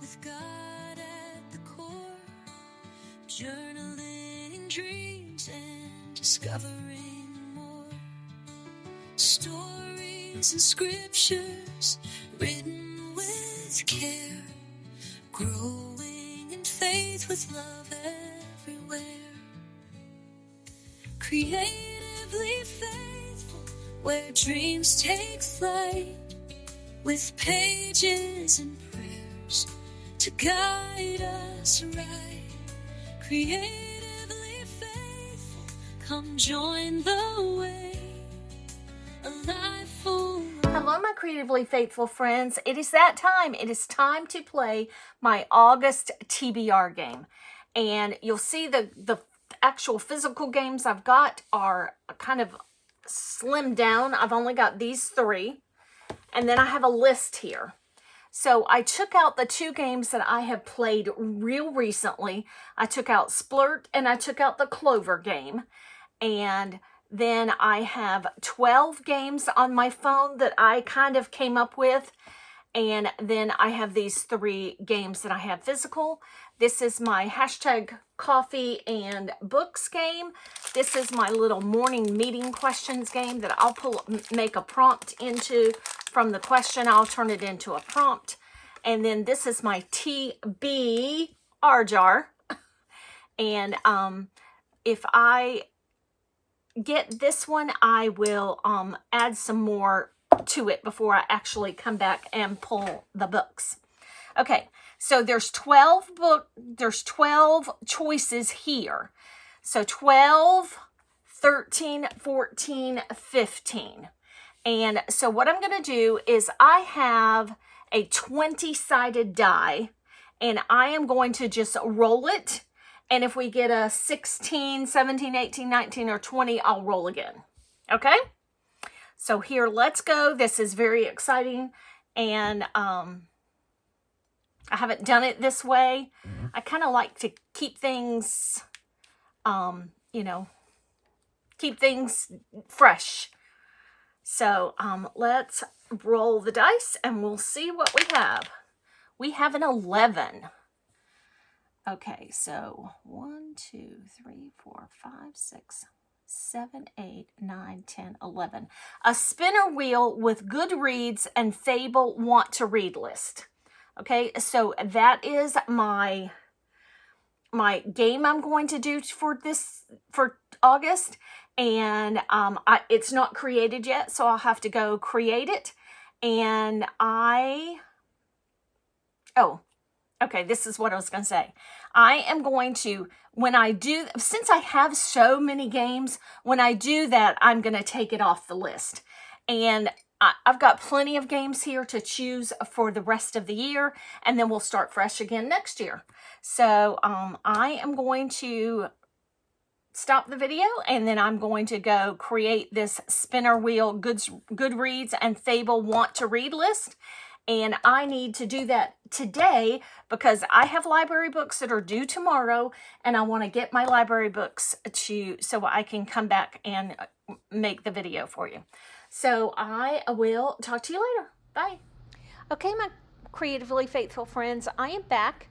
with God at the core, journaling dreams and discovering more. Stories and scriptures written with care, growing in faith with love everywhere. Creatively faithful, where dreams take flight, with pages and prayers to guide us right. Creatively faithful, come join the way. A life full. Hello, my creatively faithful friends. It is that time. It is time to play my August TBR game. And you'll see the actual physical games I've got are kind of slimmed down. I've only got these 3. And then I have a list here. So I took out the 2 games that I have played real recently. I took out Splurt and I took out the Clover game. And then I have 12 games on my phone that I kind of came up with. And then I have these 3 games that I have physical. This is my hashtag coffee and books game. This is my little morning meeting questions game that I'll make a prompt into. From the question, I'll turn it into a prompt. And then this is my TBR jar. And if I get this one, I will add some more to it before I actually come back and pull the books. Okay, so there's 12 choices here. So 12, 13, 14, 15. And so what I'm going to do is I have a 20-sided die, and I am going to just roll it. And if we get a 16, 17, 18, 19, or 20, I'll roll again. Okay? So here, let's go. This is very exciting. And I haven't done it this way. I kind of like to keep things, keep things fresh. So let's roll the dice and we'll see what we have. We have an 11. Okay, so 1, 2, 3, 4, 5, 6, 7, 8, 9, 10, 11. A spinner wheel with Goodreads and Fable want to read list. Okay, so that is my game I'm going to do for August. And it's not created yet, so I'll have to go create it. And okay, this is what I was going to say. I am going to, since I have so many games, when I do that, I'm going to take it off the list. And I've got plenty of games here to choose for the rest of the year, and then we'll start fresh again next year. So I am going to stop the video, and then I'm going to go create this spinner wheel Goodreads and Fable want to read list. And I need to do that today because I have library books that are due tomorrow, and I want to get my library books so I can come back and make the video for you. So I will talk to you later. Bye. Okay, my creatively faithful friends, I am back.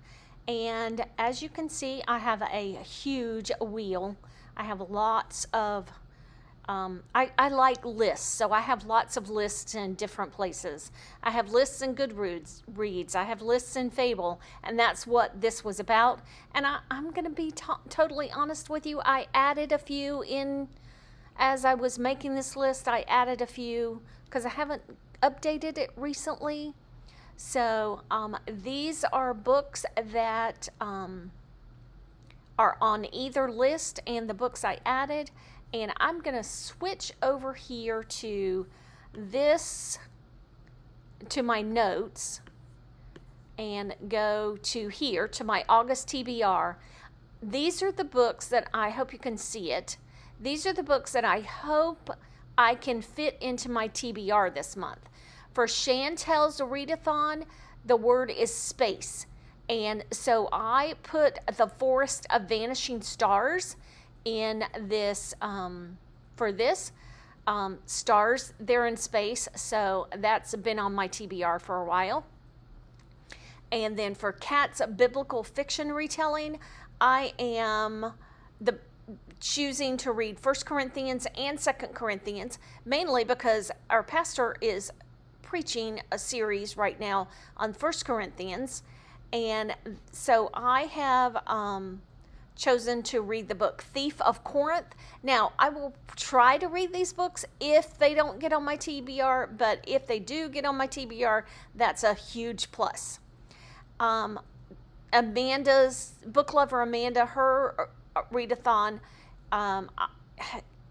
And as you can see, I have a huge wheel. I have lots of, I like lists, so I have lots of lists in different places. I have lists in Goodreads, I have lists in Fable, and that's what this was about. And I'm going to be totally honest with you, I added a few in, as I was making this list, I added a few, because I haven't updated it recently. So these are books that are on either list and the books I added. And I'm going to switch over here to my notes and go to here to my August TBR. These are the books that I hope you can see it. These are the books that I hope I can fit into my TBR this month. For Chantel's readathon, the word is space. And so I put The Forest of Vanishing Stars in this, for this. Stars, they're in space, so that's been on my TBR for a while. And then for Kat's biblical fiction retelling, I am choosing to read 1 Corinthians and 2 Corinthians, mainly because our pastor is preaching a series right now on 1 Corinthians. And so I have chosen to read the book Thief of Corinth. Now, I will try to read these books if they don't get on my TBR, but if they do get on my TBR, that's a huge plus. Amanda's, book lover Amanda, her readathon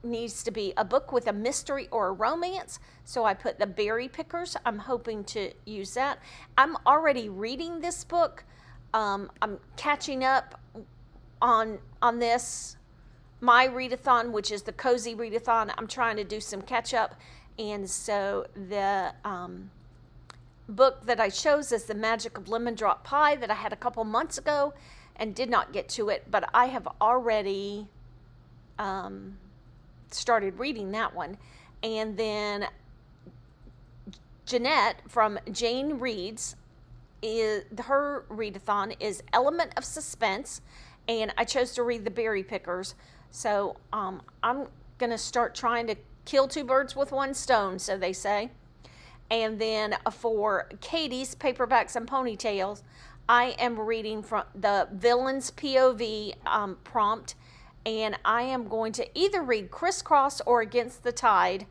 needs to be a book with a mystery or a romance. So I put The Berry Pickers. I'm hoping to use that. I'm already reading this book. I'm catching up on this. My readathon, which is the Cozy Readathon, I'm trying to do some catch up. And so the book that I chose is The Magic of Lemon Drop Pie that I had a couple months ago and did not get to it, but I have already started reading that one. And then Jeanette from Jane Reads, her readathon is Element of Suspense, and I chose to read The Berry Pickers. So I'm going to start trying to kill two birds with one stone, so they say. And then for Katie's Paperbacks and Ponytails, I am reading from the Villain's POV prompt, and I am going to either read Crisscross or Against the Tide,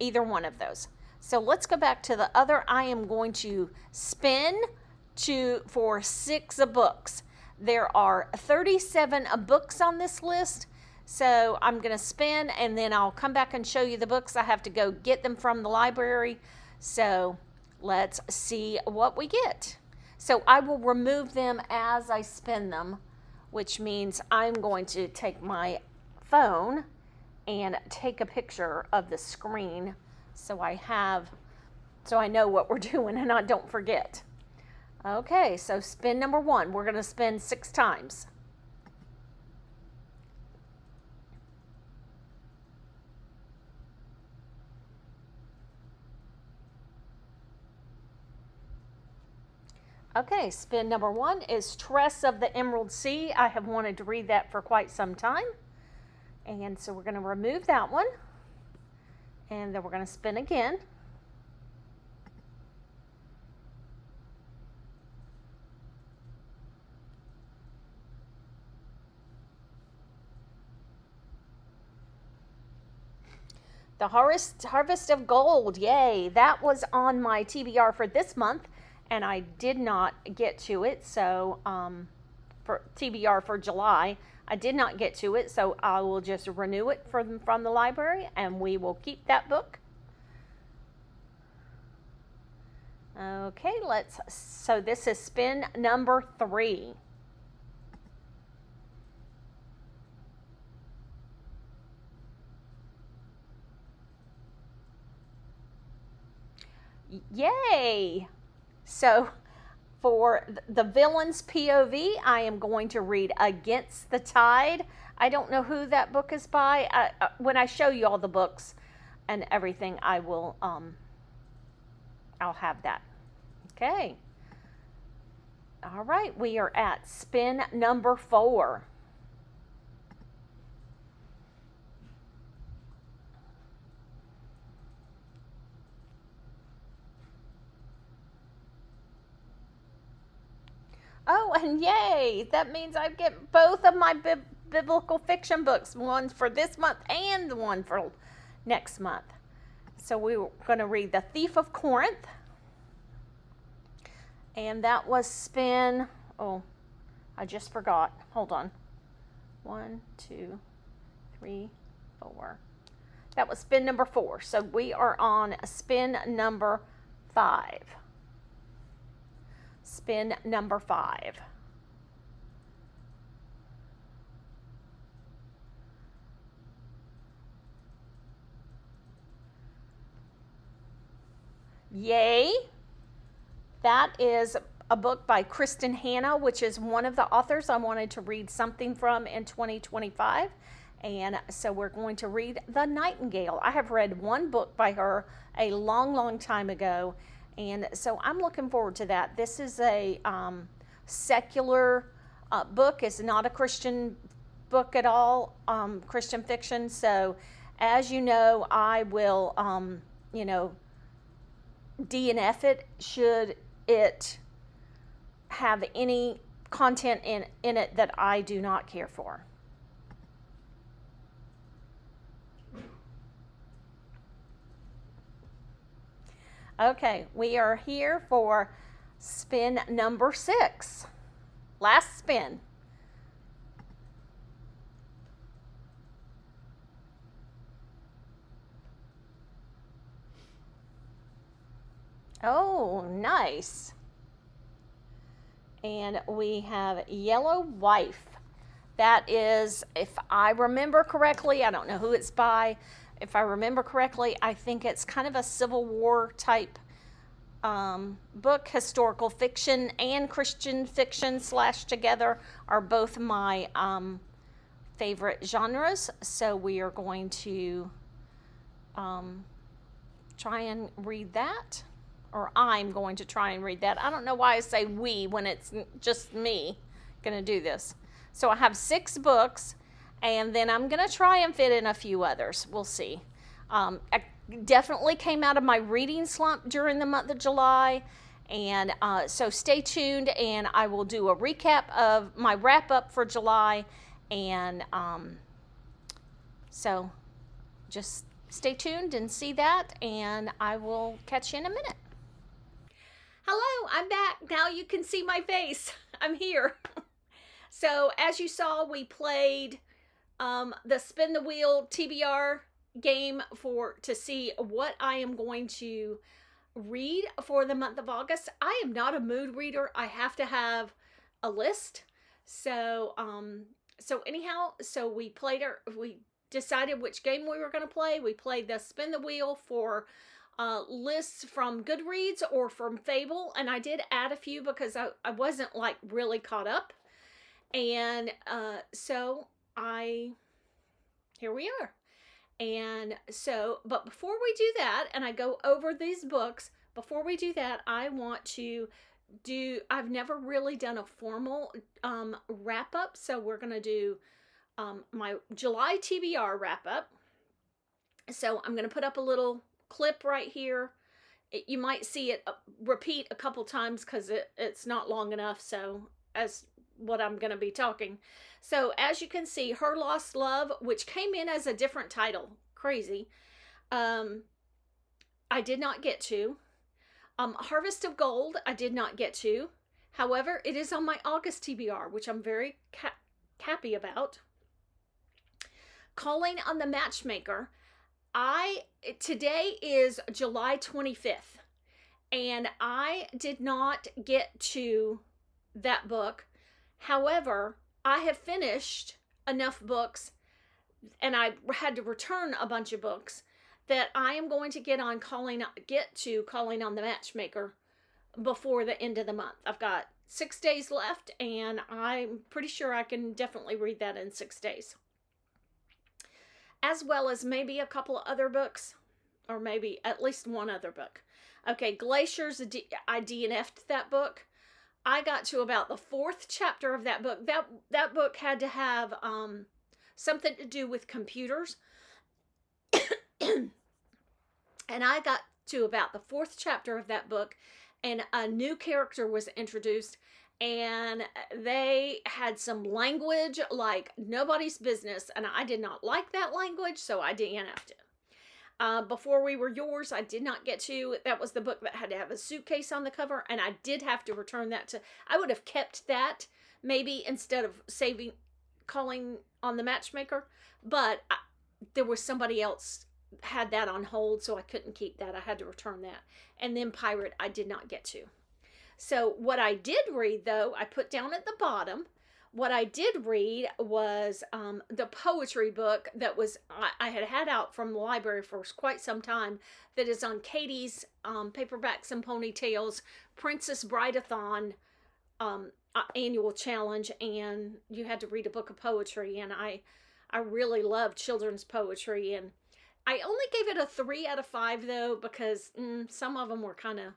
either one of those. So let's go back to the other. I am going to spin for 6 books. There are 37 books on this list, so I'm going to spin, and then I'll come back and show you the books. I have to go get them from the library. So let's see what we get. So I will remove them as I spin them, which means I'm going to take my phone and take a picture of the screen so I know what we're doing and I don't forget. Okay, so spin number 1. We're going to spin 6 times. Okay, spin number 1 is Teresa of the Emerald Sea. I have wanted to read that for quite some time. And so we're going to remove that one. And then we're going to spin again. The Harvest of Gold, yay! That was on my TBR for this month, and I did not get to it, so for TBR for July, I did not get to it, so I will just renew it from the library, and we will keep that book. Okay, so this is spin number 3. Yay! So for the Villain's POV, I am going to read Against the Tide. I don't know who that book is by. When I show you all the books and everything, I will I'll have that. Okay. All right, we are at spin number 4. Oh, and yay! That means I get both of my biblical fiction books, one for this month and the one for next month. So we're going to read The Thief of Corinth. And that was spin, I just forgot. Hold on. 1, 2, 3, 4. That was spin number 4. So we are on spin number 5. Spin number 5. Yay! That is a book by Kristen Hanna, which is one of the authors I wanted to read something from in 2025. And so we're going to read The Nightingale. I have read one book by her a long, long time ago, And so I'm looking forward to that. This is a secular book. It's not a Christian book at all, Christian fiction. So, as you know, I will, DNF it should it have any content in it that I do not care for. Okay, we are here for spin number 6. Last spin. Oh, nice. And we have Yellow Wife. That is, if I remember correctly, I don't know who it's by. If I remember correctly, I think it's kind of a Civil War type book. Historical fiction and Christian fiction slashed together are both my favorite genres. So we are going to try and read that. Or I'm going to try and read that. I don't know why I say we when it's just me going to do this. So I have 6 books, and then I'm going to try and fit in a few others. We'll see. I definitely came out of my reading slump during the month of July, and so stay tuned, and I will do a recap of my wrap-up for July, and so just stay tuned and see that, and I will catch you in a minute. Hello, I'm back. Now you can see my face. I'm here. So as you saw, we played the Spin the Wheel TBR game to see what I am going to read for the month of August. I am not a mood reader. I have to have a list. So anyhow, we decided which game we were going to play. We played the Spin the Wheel for lists from Goodreads or from Fable, and I did add a few because I wasn't like really caught up, and so here we are. And so, but before we do that, and I go over these books, before we do that, I want to I've never really done a formal wrap up, so we're gonna do my July TBR wrap up. So I'm gonna put up a little clip right here. You might see it repeat a couple times because it's not long enough, so as what I'm going to be talking. So as you can see, Her Lost Love, which came in as a different title, crazy, I did not get to. Harvest of Gold, I did not get to. However, it is on my August TBR, which I'm very happy about. Calling on the Matchmaker, today is July 25th, and I did not get to that book. However, I have finished enough books, and I had to return a bunch of books, that I am going to get to Calling on the Matchmaker before the end of the month. I've got 6 days left, and I'm pretty sure I can definitely read that in 6 days. As well as maybe a couple of other books, or maybe at least one other book. Okay, Glaciers, I DNF'd that book. I got to about the 4th chapter of that book. That book had to have something to do with computers. And I got to about the 4th chapter of that book, and a new character was introduced, and they had some language like nobody's business, and I did not like that language, so I DNF'd it. Before We Were Yours, I did not get to. That was the book that had to have a suitcase on the cover, and I did have to return that to. I would have kept that maybe instead of Calling on the Matchmaker, but there was somebody else had that on hold, so I couldn't keep that. I had to return that. And then Pirate, I did not get to. So what I did read, though, I put down at the bottom, what I did read was the poetry book that I had out from the library for quite some time, that is on Katie's Paperbacks and Ponytails Princess Bride-a-thon annual challenge, and you had to read a book of poetry, and I really love children's poetry, and I only gave it a 3 out of 5, though, because some of them were kind of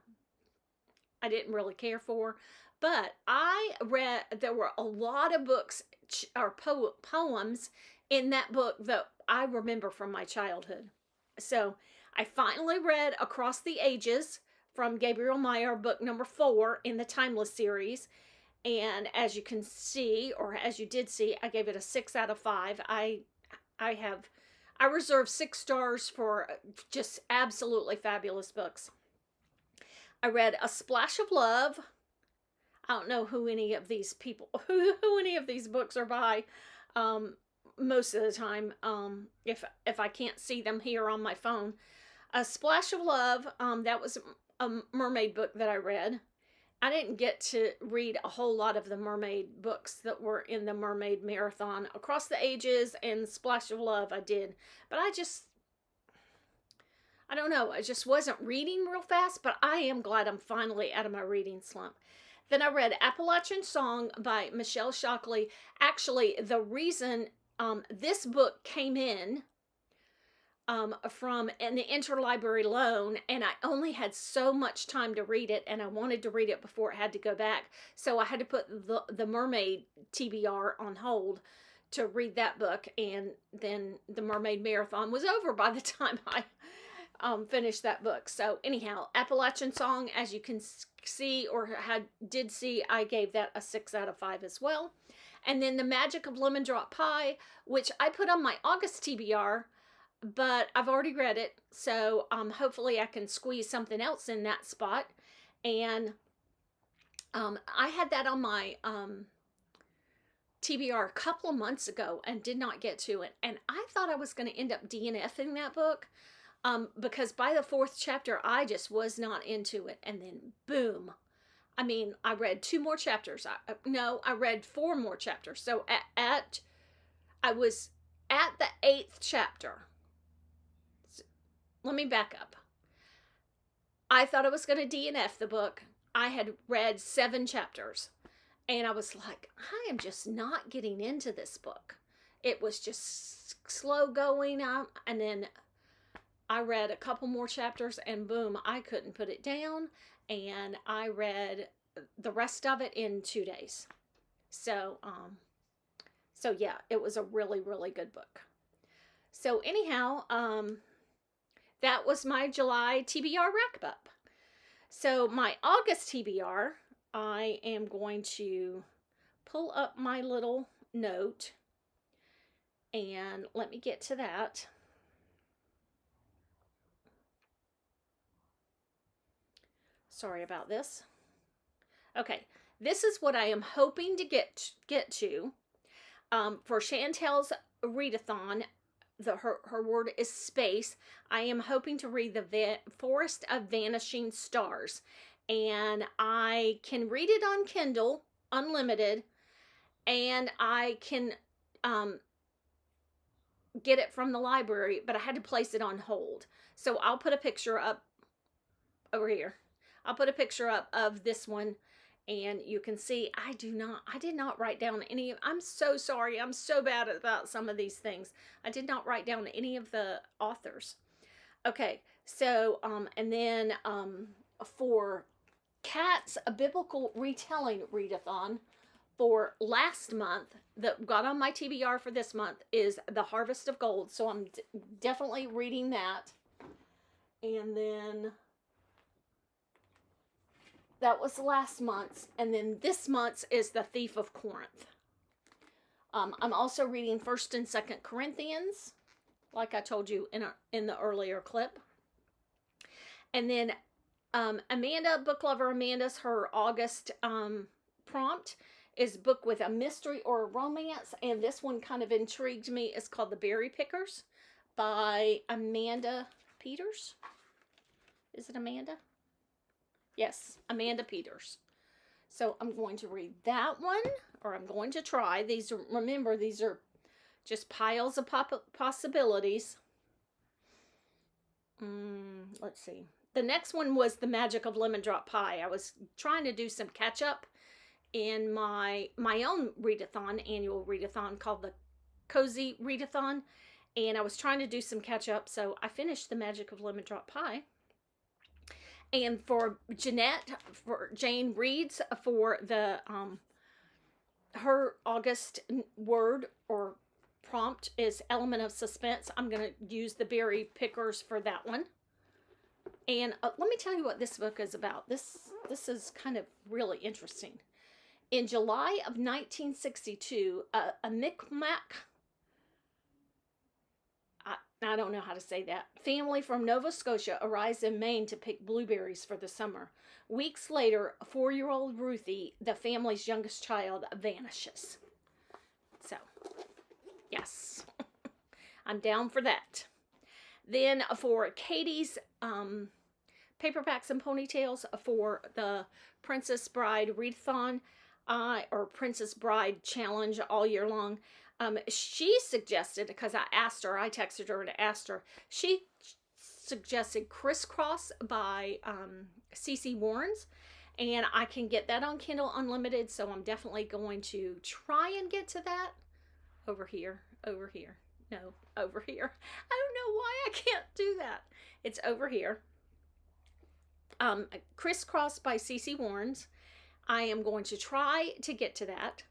I didn't really care for. But I read, there were a lot of books or poems in that book that I remember from my childhood. So I finally read Across the Ages from Gabriel Meyer, book number 4 in the Timeless series. And as you can see, or as you did see, I gave it a 6 out of 5. I reserve 6 stars for just absolutely fabulous books. I read A Splash of Love. I don't know who any of these people, who any of these books are by. Most of the time, if I can't see them here on my phone. A Splash of Love, that was a mermaid book that I read. I didn't get to read a whole lot of the mermaid books that were in the Mermaid Marathon. Across the Ages and Splash of Love I did. But I don't know, I just wasn't reading real fast, but I am glad I'm finally out of my reading slump. Then I read Appalachian Song by Michelle Shockley. Actually, the reason this book came in from an interlibrary loan, and I only had so much time to read it, and I wanted to read it before it had to go back. So I had to put the Mermaid TBR on hold to read that book, and then the Mermaid Marathon was over by the time I finished that book. So anyhow, Appalachian Song, as you can see or did see, I gave that a 6 out of 5 as well. And then The Magic of Lemon Drop Pie, which I put on my August TBR, but I've already read it, so hopefully I can squeeze something else in that spot. And I had that on my TBR a couple of months ago and did not get to it. And I thought I was going to end up DNFing that book because by the 4th chapter, I just was not into it. And then boom. I mean, I read 2 more chapters. I read 4 more chapters. So I was at the 8th chapter. Let me back up. I thought I was going to DNF the book. I had read 7 chapters. And I was like, I am just not getting into this book. It was just slow going. And then I read a couple more chapters and boom, I couldn't put it down. And I read the rest of it in 2 days. So yeah, it was a really, really good book. So anyhow, that was my July TBR wrap up. So my August TBR, I am going to pull up my little note and let me get to that. Sorry about this. Okay, this is what I am hoping to get to for Chantel's readathon. Her word is space. I am hoping to read the Forest of Vanishing Stars, and I can read it on Kindle Unlimited, and I can get it from the library, but I had to place it on hold. So I'll put a picture up over here. I'll put a picture up of this one, and you can see I did not write down any. I'm so sorry. I'm so bad about some of these things. I did not write down any of the authors. Okay, so and then for Kat's A Biblical Retelling Readathon for last month that got on my TBR for this month is The Harvest of Gold. So I'm definitely reading that. And then that was last month's. And then this month's is The Thief of Corinth. I'm also reading 1st and 2nd Corinthians, like I told you in the earlier clip. And then Amanda, book lover Amanda's, her August prompt is book with a mystery or a romance. And this one kind of intrigued me. It's called The Berry Pickers by Amanda Peters. Is it Amanda? Yes, Amanda Peters. So I'm going to read that one, or I'm going to try. Remember, these are just piles of possibilities. Let's see. The next one was The Magic of Lemon Drop Pie. I was trying to do some catch up in my own readathon, annual readathon called the Cozy Readathon, and I was trying to do some catch up. So I finished The Magic of Lemon Drop Pie. And for Jeanette, for Jane Reads, for the her August word or prompt is element of suspense. I'm going to use the berry pickers for that one. And let me tell you what this book is about. This is kind of really interesting. In July of 1962, a Micmac, I don't know how to say that, family from Nova Scotia arrives in Maine to pick blueberries for the summer. Weeks later, 4-year-old Ruthie, the family's youngest child, vanishes. So, yes, I'm down for that. Then for Katie's paperbacks and ponytails for the Princess Bride readathon, or Princess Bride challenge all year long. She suggested, because I texted her and asked her, she suggested Crisscross by C.C. Warren's, and I can get that on Kindle Unlimited, so I'm definitely going to try and get to that. Over here. No, over here. I don't know why I can't do that. It's over here. Crisscross by C.C. Warren's. I am going to try to get to that.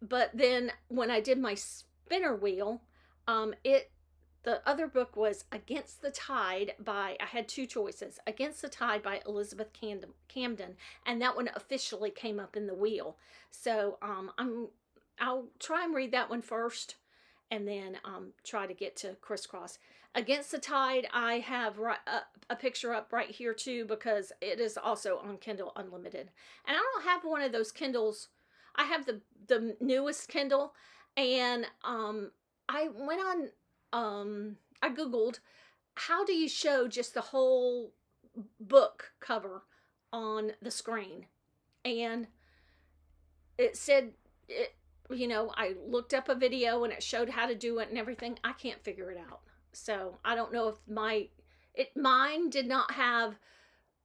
But then when I did my spinner wheel, the other book was Against the Tide by, I had two choices, Against the Tide by Elizabeth Camden, and that one officially came up in the wheel. So I'll try and read that one first, and then try to get to Crisscross. Against the Tide, I have a picture up right here too, because it is also on Kindle Unlimited. And I don't have one of those Kindles. I have the newest Kindle, and I went on, I Googled, how do you show just the whole book cover on the screen? And it said, I looked up a video and it showed how to do it and everything. I can't figure it out. So I don't know if mine did not have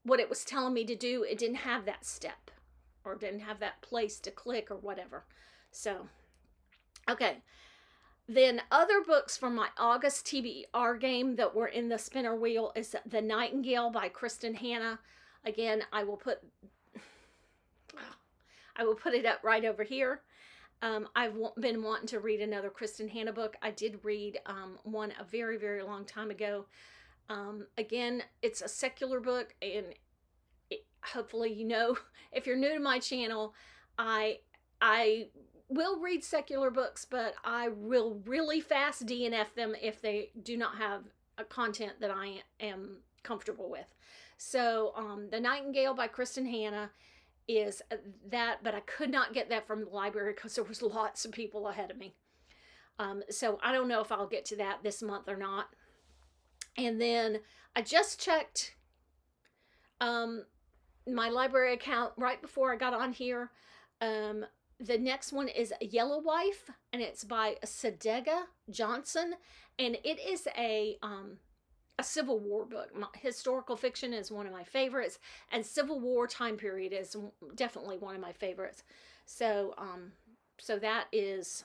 what it was telling me to do. It didn't have that step, or didn't have that place to click or whatever. So, okay. Then other books from my August TBR game that were in the spinner wheel is The Nightingale by Kristen Hanna. Again, I will put it up right over here. I've been wanting to read another Kristen Hanna book. I did read one a very, very long time ago. Again, it's a secular book, and hopefully if you're new to my channel, I will read secular books, but I will really fast DNF them if they do not have a content that I am comfortable with. So The Nightingale by Kristen Hanna is that, but I could not get that from the library because there was lots of people ahead of me. So I don't know if I'll get to that this month or not. And then I just checked my library account right before I got on here. The next one is Yellow Wife, and it's by Sadega Johnson, and it is a Civil War book. Historical fiction is one of my favorites, and Civil War time period is definitely one of my favorites. So, so that is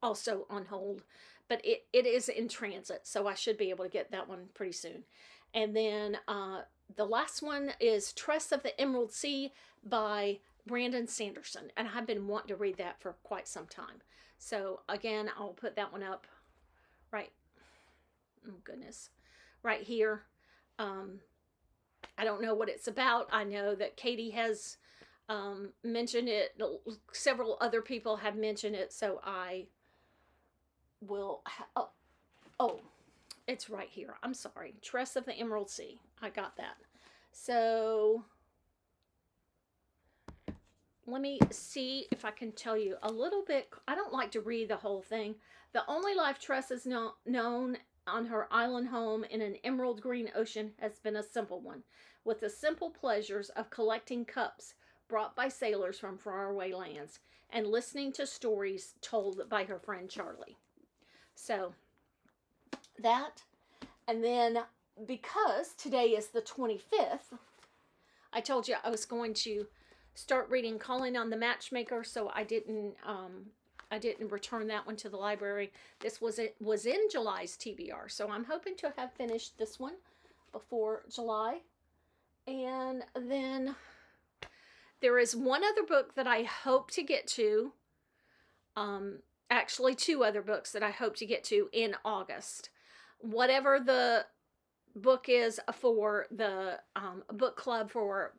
also on hold, but it is in transit, so I should be able to get that one pretty soon. And then the last one is Tress of the Emerald Sea by Brandon Sanderson, and I've been wanting to read that for quite some time. So again, I'll put that one up right, oh goodness, right here. I don't know what it's about. I know that Katie has mentioned it. Several other people have mentioned it, so I will, oh, it's right here. I'm sorry. Tress of the Emerald Sea. I got that. So let me see if I can tell you a little bit. I don't like to read the whole thing. The only life Tress is known on her island home in an emerald green ocean has been a simple one, with the simple pleasures of collecting cups brought by sailors from faraway lands and listening to stories told by her friend Charlie. So that, and then because today is the 25th, I told you I was going to start reading Calling on the Matchmaker, so I didn't return that one to the library. This was in July's TBR, so I'm hoping to have finished this one before July. And then there is one other book that I hope to get to. Actually, two other books that I hope to get to in August. Whatever the book is for the book club for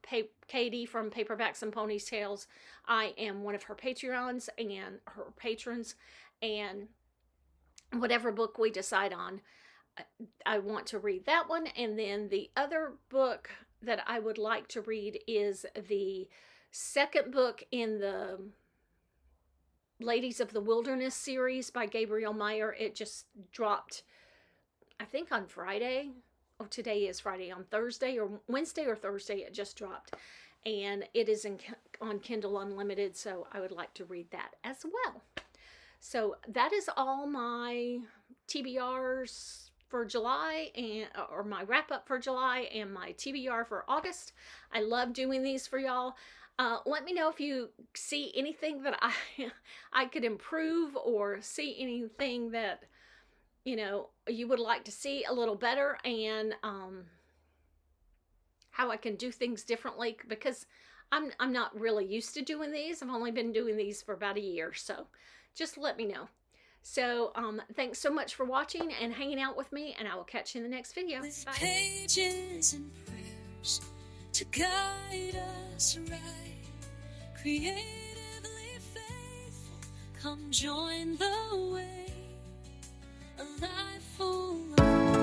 Katie from Paperbacks and Ponytails, I am one of her Patreons and her patrons. And whatever book we decide on, I want to read that one. And then the other book that I would like to read is the second book in the Ladies of the Wilderness series by Gabrielle Meyer. It just dropped, I think, on Friday. Oh, today is Friday. On Thursday or Wednesday or Thursday, it just dropped. And it is on Kindle Unlimited, so I would like to read that as well. So that is all my TBRs for July, or my wrap up for July and my TBR for August. I love doing these for y'all. Let me know if you see anything that I could improve, or see anything that you would like to see a little better, and how I can do things differently, because I'm not really used to doing these. I've only been doing these for about a year, so just let me know. So thanks so much for watching and hanging out with me, and I will catch you in the next video. With Bye. pages and prayers to guide us right, creatively faithful, come join the way, alive.